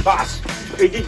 বাস এই যে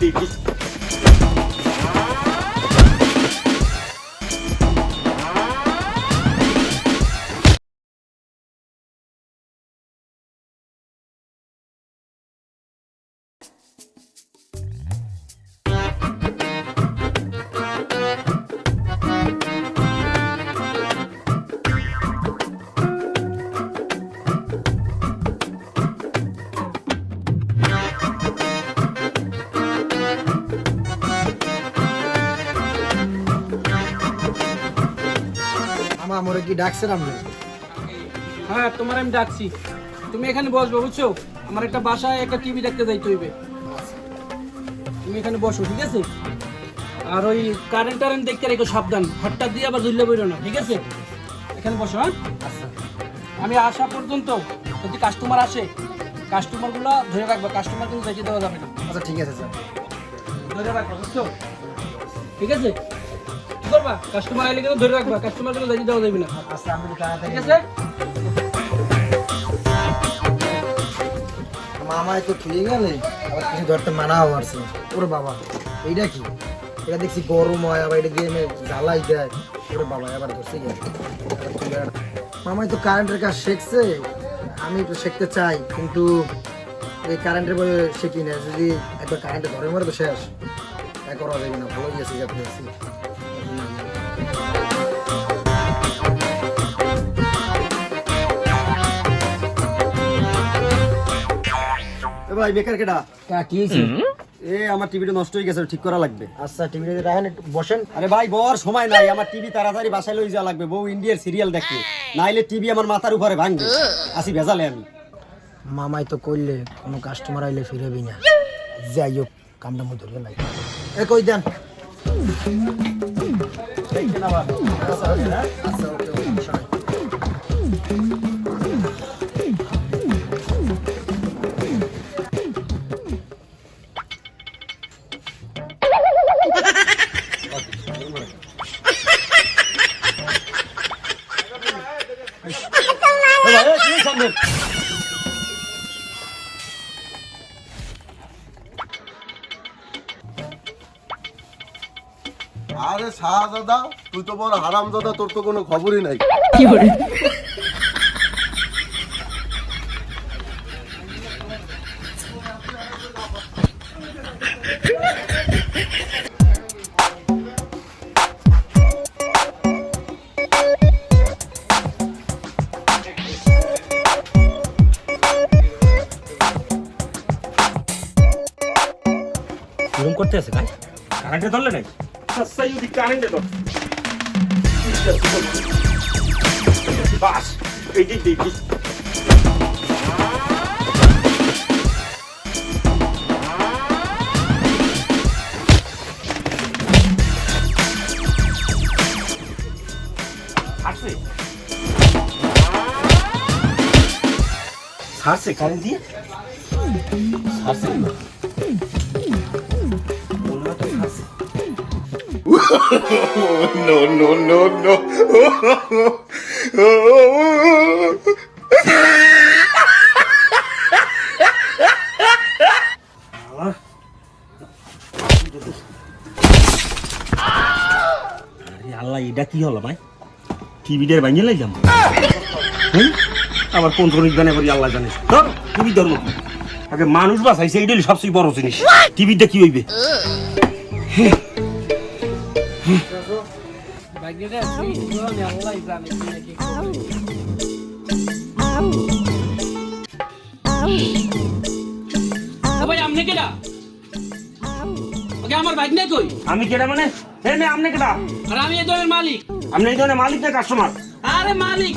আমরা কি ডাকছেন আপনি? হ্যাঁ, তোমার আমি ডাকছি, তুমি এখানে বসবে, বুঝছো? আমার একটা বাসায় একটা টিভি দেখতে যাইতে হইবে, তুমি এখানে বসো, ঠিক আছে? আর ওই কারেন্ট টারেন্ট দেখতে রেখো, সাবধান, হঠাৎ দিয়ে আবার ঝুললে বইরো না, ঠিক আছে? এখানে বসো। হ্যাঁ, আমি আসা পর্যন্ত যদি কাস্টমার আসে, কাস্টমারগুলো ধরে রাখবা, কাস্টমার কিন্তু দেখে দেওয়া যাবে না। আচ্ছা ঠিক আছে স্যার, ধরে রাখবা, বুঝছো? ঠিক আছে, কি করবা? কাস্টমার আইলে কিন্তু ধরে রাখবা, কাস্টমার কিন্তু দেখে দেওয়া যাবে না। আচ্ছা আমি তাড়াতাড়ি। ঠিক আছে, মামায় তো খেয়ে গেলে আবার কিছু ধরতে মানা হওয়ারছে। ওরে বাবা, এইটা কি? এটা দেখছি গরম হয়, আবার এটা দিয়ে জ্বালাই দেয়। ওরে বাবা, আবার ধরছে গেছে। মামায় তো কারেন্টের কাজ শিখছে, আমি তো শিখতে চাই, কিন্তু এই কারেন্টের বয়ে শিখি না। যদি একবার কারেন্টে ধরে মরে তো শেষ, এক করা যাবে না। ভালো গিয়েছি যাতে আছি। ভাই বেকার কেডা? কি হয়েছে? আমার টিভিটা নষ্ট হয়ে গেছে, ঠিক করা লাগবে। আচ্ছা টিভিটা রাখেন, একটু বসেন। আরে ভাই বর সময় নাই, আমার টিভি তাড়াতাড়ি বাসায় লই যাওয়া লাগবে, বউ ইন্ডিয়ার সিরিয়াল দেখবে, নাইলে টিভি আমার মাথার উপরে ভাঙবে। আসি ভেজালে আমি। মামাই তো করলে কোনো কাস্টমার আইলে ফিরেবি না। যাই হোক, কামটা মতো ধরে লাগে। এ কই দেন। আচ্ছা ওকে ওকে। আরে শাহজাদা, তুই তো বড় হারামজাদা, তোর তো কোনো খবরই নাই। এরকম করতে আছে ভাই, কারেন্টে ধরলে নাই যদি কারেন্টে ধর বাস এই যে ছাড়ছে কারেন্ট দিয়ে ছাড়ছে No, no, no, no. আল্লাহ, এটা কি হলো ভাই? টিভিটা ভাঙিয়ে লাইলাম। আবার কোন ধরনের গানে করি আল্লাহ জানে। ধর টিভি ধর্ম কি? আগে মানুষ বাঁচাইছে, এইটাই সবচেয়ে বড় জিনিস। টিভিটা কি হইবে? আমি কেডা মানে? আপনি কেডা? আর আমি এই দলের মালিক। আপনি এই ধরনের মালিক না কাস্টমার? আরে মালিক।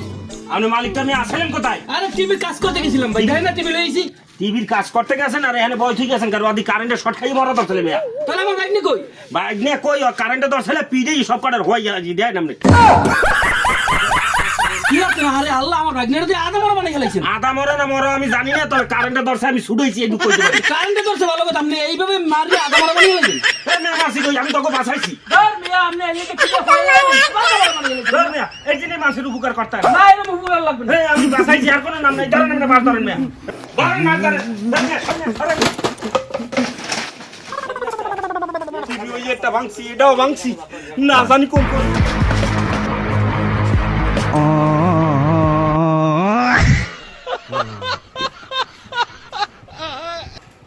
আপনি মালিকটা নিয়ে আসলেন কোথায়? আরে টিভির কাজ করতে গেছিলাম ভাই, তাই না? টিভি লইছি। টিভির কাজ করতে গেছেন আর এখানে বয় ঠিক আছেন, কারণ আদি কারেন্টের শর্ট খাই মরা দরছে মেয়া। তাহলে আমার বাইক নিয়ে কই? বাইক নিয়ে কই? কারেন্টের দরছে পিডেই সব কাটার হয়ে যায় দেয় না। কি আপনি? আরে আল্লাহ, আমার বাইক নিয়ে আদা মরা বানিয়ে গেলাইছেন। আদা মরা না মরা আমি জানি না, তবে কারেন্টের দরছে আমি ছুটাইছি এই কইতে পারি। কারেন্টের দরছে ভালো কথা, আপনি এইভাবে মারলে আদা মরা বানিয়ে গেলেন। আমি তোকে বাঁচাইছি। ধর মিয়া, আপনি এদিকে কি হয়? ধর মিয়া, এই জন্য মানুষের উপকার করতে হয় না, এরকম উপকার লাগবে না। আমি বাঁচাইছি, আর কোনো নাম নাই। ধরেন আপনি বাস ধরেন মিয়া, ধরেন মাছ ধরেন। একটা ভাঙছি, এটাও ভাঙছি, না জানি কোন কোন